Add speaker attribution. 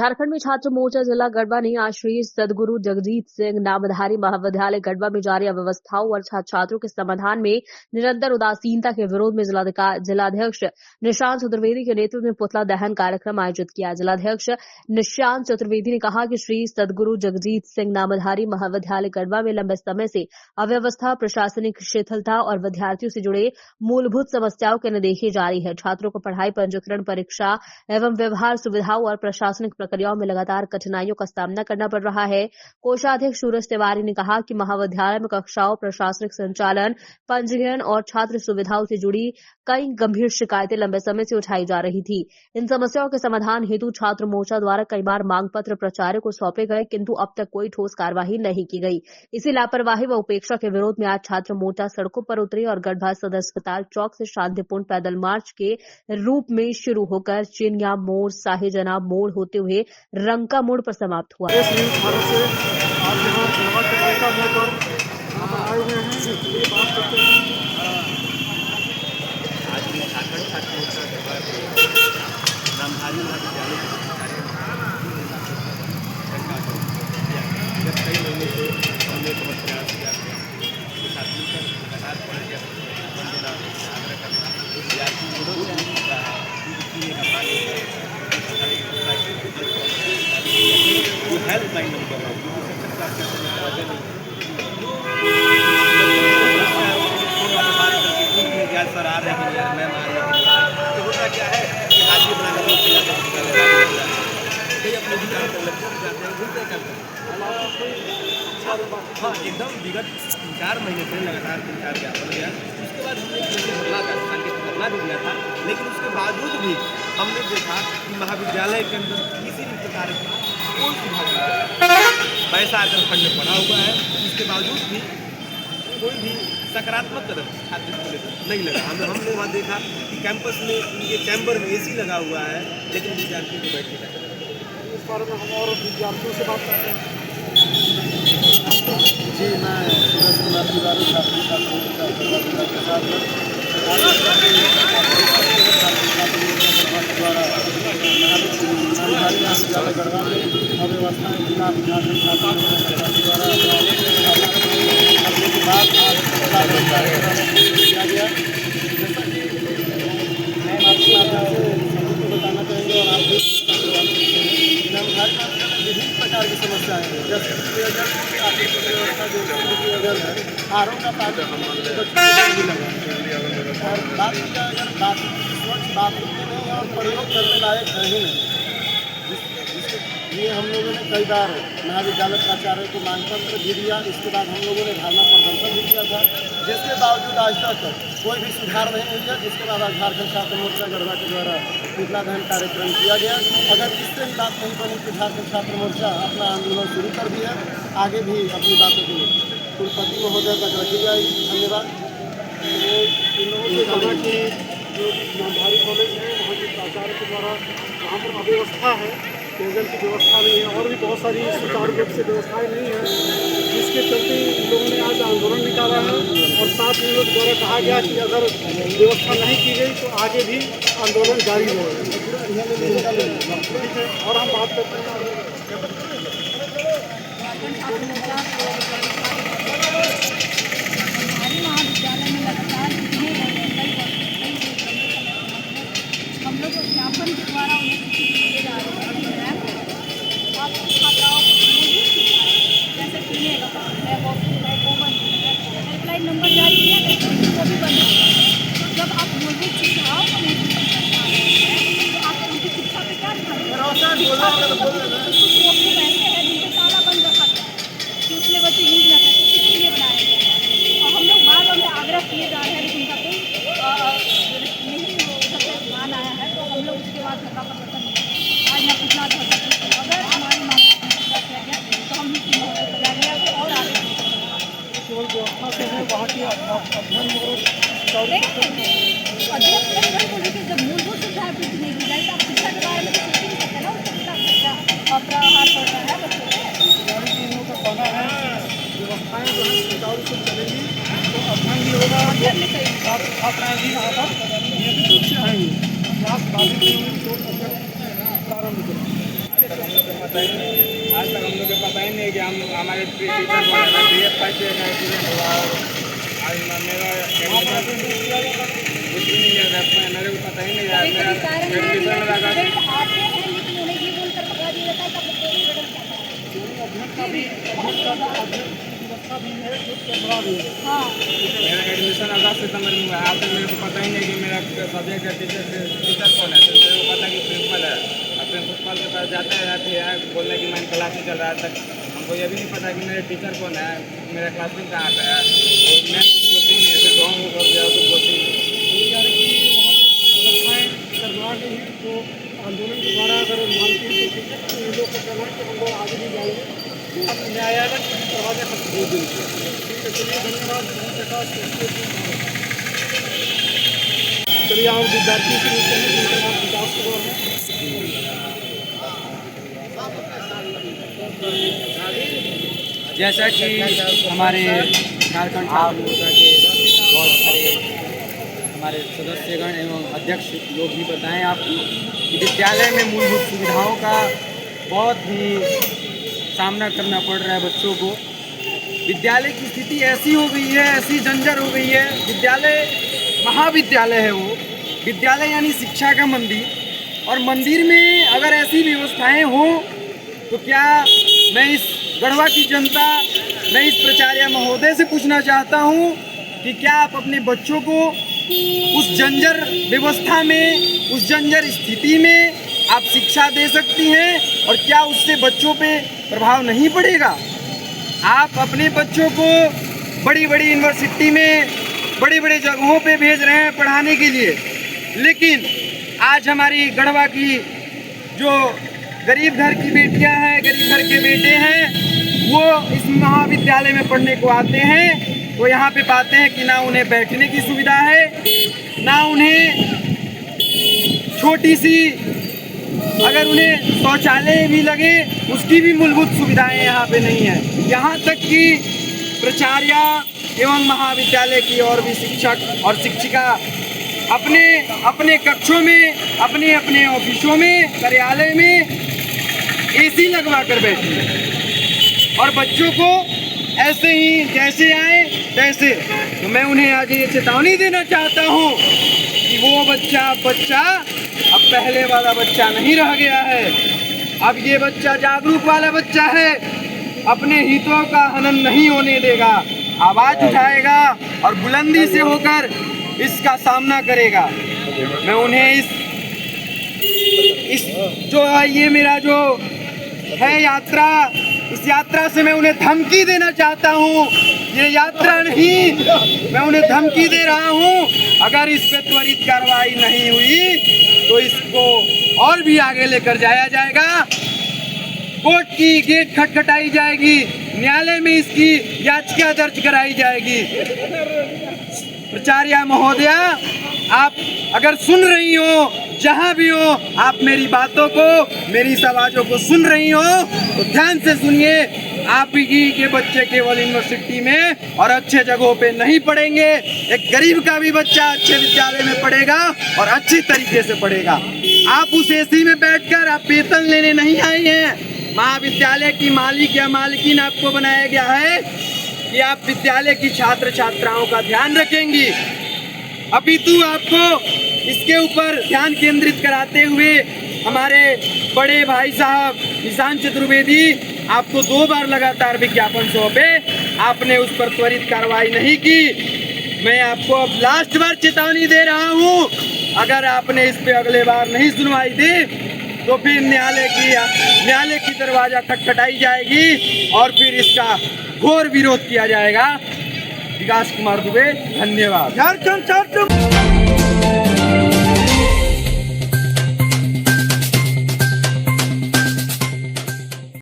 Speaker 1: झारखंड में छात्र मोर्चा जिला गढ़वा ने आज श्री सद्गुरु जगजीत सिंह नामधारी महाविद्यालय गढ़वा में जारी अव्यवस्थाओं और छात्रों के समाधान में निरंतर उदासीनता के विरोध में जिलाध्यक्ष निशांत चतुर्वेदी के नेतृत्व में पुतला दहन कार्यक्रम आयोजित किया। जिलाध्यक्ष निशांत चतुर्वेदी ने कहा कि श्री सद्गुरु जगजीत सिंह नामधारी महाविद्यालय गढ़वा में लंबे समय से अव्यवस्था, प्रशासनिक शिथिलता और विद्यार्थियों से जुड़े मूलभूत समस्याओं की अनदेखी जारी है। छात्रों को पढ़ाई, पंजीकरण, परीक्षा एवं व्यवहार सुविधाओं और प्रशासनिक प्रक्रियाओं में लगातार कठिनाइयों का सामना करना पड़ रहा है। कोषाध्यक्ष सूरज तिवारी ने कहा कि महाविद्यालय में कक्षाओं, प्रशासनिक संचालन, पंजीकरण और छात्र सुविधाओं से जुड़ी कई गंभीर शिकायतें लंबे समय से उठाई जा रही थी। इन समस्याओं के समाधान हेतु छात्र मोर्चा द्वारा कई बार मांग पत्र प्राचार्य को सौंपे गए, किंतु अब तक कोई ठोस कार्यवाही नहीं की गई। इसी लापरवाही व उपेक्षा के विरोध में आज छात्र मोर्चा सड़कों पर उतरे और गढ़वा सदर अस्पताल चौक से शांतिपूर्ण पैदल मार्च के रूप में शुरू होकर चिनिया मोड़, साहिजना मोड़ होते हुए रंका मोड़ पर समाप्त हुआ।
Speaker 2: नामधारी महाविद्यालय जब कई महीने से हमने बहुत प्रयास किया छात्रों का लगातार पढ़ाई आग्रह करना विद्यार्थी हेल्पलाइन नंबर सर आ रहे हैं, मैम आ रहे हैं, तो होता क्या है कि हाजिर बनाने में अपने दुकान पर लगते जाते हैं, घूमते करते हैं। हाँ, एकदम विगत 3-4 महीने से लगातार 3-4 ज्ञापन गया। उसके बाद हमने धरना भी दिया था, लेकिन उसके बावजूद भी हमने देखा कि महाविद्यालय के अंदर किसी भी प्रकार की कोई सुधार पैसा अगर फंड में पड़ा हुआ है, उसके बावजूद भी कोई भी सकारात्मक कदम छात्र को लेकर नहीं लगा। हमने वहाँ देखा कि कैंपस में उनके चैम्बर में एसी लगा हुआ है, लेकिन विद्यार्थियों को बैठने का इस बारे में हम और विद्यार्थियों से बात करते हैं। जी, मैं सूरज कुमार तिवारी छात्री के साथ द्वारा महाविद्यालय गढ़वा में अव्यवस्था जिला द्वारा किया गया। जैसा कि हम आपके माध्यम से सभी को बताना चाहेंगे और आप भी विभिन्न प्रकार की समस्याएं हैं, जैसे व्यवस्था जो है आरों का पानी भी लगा और बात की जाए अगर बाथरूम स्वच्छ बाथरूम में नहीं और प्रयोग करने लायक है ही नहीं, जिसके लिए हम लोगों ने कई बार महाविद्यालय प्राचार्य को मांग पत्र भी दिया। इसके बाद हम लोगों ने धरना प्रदर्शन भी किया था, जिसके बावजूद आज तक कोई भी सुधार नहीं हुआ। जिसके बाद आज झारखंड छात्र मोर्चा गढ़वा के द्वारा पुतला दहन कार्यक्रम किया गया। अगर इससे ही बात नहीं बनी तो झारखंड छात्र मोर्चा अपना आंदोलन शुरू कर दिया, आगे भी अपनी बातों को कुलपति महोदय तक रखी जाएगी। धन्यवाद। इन लोगों से कहा कि जो नामधारी कॉलेज है वहाँ के प्राचार्य के द्वारा वहाँ पर अव्यवस्था है, पेयजल की व्यवस्था नहीं है और भी बहुत सारी सुचारू रूप से व्यवस्थाएं नहीं है, जिसके चलते इन लोगों ने आज आंदोलन निकाला है। और साथ में लोग द्वारा कहा गया कि अगर व्यवस्था नहीं की गई तो आगे भी आंदोलन जारी रहेगा। ठीक है, और हम बात करते हैं
Speaker 3: महाविद्यालय में लगातार हम लोग ज्ञापन के द्वारा उन्हें किए जा रहे हैं। आप छात्राओं को जैसे पीने का है, वॉशरूम है, कॉमन हेल्पलाइन नंबर जारी किया गया, वो भी बंद है। जब आप मूलभूत सुविधाओं को नहीं तो आप उनकी शिक्षा पर क्या ध्यान दें? पैसे हैं जिन पर ताला बंद रखा गया कि उसमें बच्चे यूज न करें, इसके लिए बनाया गया है। और हम लोग बार बार आग्रह किए जा रहे हैं, लेकिन उनका कोई नहीं ध्यान आया है। तो हम लोग उसके बाद धरना प्रदर्शन आज न पूछना था, अगर हमारी मांग पूरा किया गया तो हम भी सजा गया और आगे
Speaker 2: केवल व्यवस्था से है वहाँ की अध्ययन
Speaker 3: को लेकर जब मूलभूत सुविधाएं पूरी नहीं की जाए तो आप शिक्षा के बारे में तो सोच ही नहीं सकते ना। उसका प्रहार पड़ रहा है बच्चों
Speaker 2: का कहना है व्यवस्थाएँ जो है सुचारू से चलेगी तो अध्ययन भी होगा, छात्राएँ भी यहाँ पर नियमित रूप से आएंगी। क्लास बाधित प्रारंभ करें।
Speaker 4: तक हम लोग को पता ही नहीं, आज तक हम लोग को पता ही नहीं कि हम हमारे टीचर को DF का एक्सीडेंट हुआ और आज मेरा कुछ भी नहीं है, मेरे को पता ही नहीं यार।
Speaker 3: कभी
Speaker 4: मेरा
Speaker 3: कारण
Speaker 4: एडमिशन लगा
Speaker 3: स्टूडेंट आते हैं लेकिन उन्हें ये बोलकर भगा दिया जाता है कि अब स्टूडेंट क्या करें।
Speaker 2: अध्यक्ष का भी व्यवस्था भी है, जो कैमरा भी है।
Speaker 3: हाँ
Speaker 4: मेरा एडमिशन 10 सितंबर में हुआ है, आज तक मेरे को पता ही नहीं कि मेरा सब्जेक्ट का टीचर कौन है। तो मेरे को पता कि प्रिंसिपल है, अब प्रिंसिपल के पास जाता है फिर यहाँ बोलने कि मैं क्लास ही चल रहा है, तक हमको ये भी नहीं पता कि मेरे टीचर कौन है, मेरा क्लासरूम कहाँ पे है। तो मैं कुछ बोलती नहीं है, फिर गाँव हो गया कुछ बोलती नहीं।
Speaker 2: करवा के ही तो आंदोलन के द्वारा अगर मानती है तो ठीक है, तो ये लोग को कहना है कि हम लोग आगे नहीं जाएंगे, अब न्यायालय के दरवाजे तक दे देंगे। ठीक है, चलिए धन्यवाद। चलिए आप विद्यार्थी से मिलते हैं जिनका नाम विकास कुमार है।
Speaker 5: जैसा कि हमारे झारखंड छात्र मोर्चा के बहुत सारे हमारे सदस्यगण एवं अध्यक्ष लोग भी बताएं आपको कि विद्यालय में मूलभूत सुविधाओं का बहुत ही सामना करना पड़ रहा है बच्चों को। विद्यालय की स्थिति ऐसी हो गई है, ऐसी जंजर हो गई है। विद्यालय महाविद्यालय है वो, विद्यालय यानी शिक्षा का मंदिर, और मंदिर में अगर ऐसी व्यवस्थाएं हों तो क्या मैं इस गढ़वा की जनता, मैं इस प्राचार्य महोदय से पूछना चाहता हूं कि क्या आप अपने बच्चों को उस जंजर व्यवस्था में, उस जंजर स्थिति में आप शिक्षा दे सकती हैं, और क्या उससे बच्चों पे प्रभाव नहीं पड़ेगा? आप अपने बच्चों को बड़ी बड़ी यूनिवर्सिटी में, बड़ी बड़ी जगहों पे भेज रहे हैं पढ़ाने के लिए, लेकिन आज हमारी गढ़वा की जो गरीब घर की बेटियां हैं, गरीब घर के बेटे हैं, वो इस महाविद्यालय में पढ़ने को आते हैं तो यहाँ पे पाते हैं कि ना उन्हें बैठने की सुविधा है, ना उन्हें छोटी सी अगर उन्हें शौचालय भी लगे उसकी भी मूलभूत सुविधाएं यहाँ पे नहीं है। यहाँ तक कि प्राचार्य एवं महाविद्यालय की और भी शिक्षक और शिक्षिका अपने अपने कक्षों में, अपने अपने ऑफिसों में, कार्यालय में एसी लगवा कर बैठी है और बच्चों को ऐसे ही जैसे आए तैसे। तो मैं उन्हें आज ये चेतावनी देना चाहता हूँ कि वो बच्चा अब पहले वाला बच्चा नहीं रह गया है। अब ये बच्चा जागरूक वाला बच्चा है, अपने हितों का हनन नहीं होने देगा, आवाज उठाएगा और बुलंदी से होकर इसका सामना करेगा। मैं उन्हें इस जो ये मेरा जो है यात्रा, इस यात्रा से मैं उन्हें धमकी देना चाहता हूँ। ये यात्रा नहीं, मैं उन्हें धमकी दे रहा हूँ, अगर इस पे त्वरित कार्रवाई नहीं हुई तो इसको और भी आगे लेकर जाया जाएगा। कोर्ट की गेट खटखटाई जाएगी, न्यायालय में इसकी याचिका दर्ज कराई जाएगी। प्राचार्य महोदया, आप अगर सुन रही हो, जहाँ भी हो, आप मेरी बातों को, मेरी इस आवाज़ों को सुन रही हो तो ध्यान से सुनिए। आप ही के बच्चे केवल यूनिवर्सिटी में और अच्छे जगहों पे नहीं पढ़ेंगे, एक गरीब का भी बच्चा अच्छे विद्यालय में पढ़ेगा और अच्छी तरीके से पढ़ेगा। आप उस एसी में बैठकर आप वेतन लेने नहीं आए हैं। महाविद्यालय की मालिक या मालकिन आपको बनाया गया है कि आप विद्यालय की छात्र छात्राओं का ध्यान रखेंगी। अपितु आपको इसके ऊपर ध्यान केंद्रित कराते हुए हमारे बड़े भाई साहब निशान चतुर्वेदी आपको 2 बार लगातार विज्ञापन सौंपे, आपने उस पर त्वरित कार्रवाई नहीं की। मैं आपको अब लास्ट बार चेतावनी दे रहा हूँ, अगर आपने इस पे अगले बार नहीं सुनवाई दी तो फिर न्यायालय की दरवाजा खटखटाई जाएगी और फिर इसका घोर विरोध किया जाएगा। विकास कुमार दुबे, धन्यवाद।
Speaker 2: झारखंड छात्र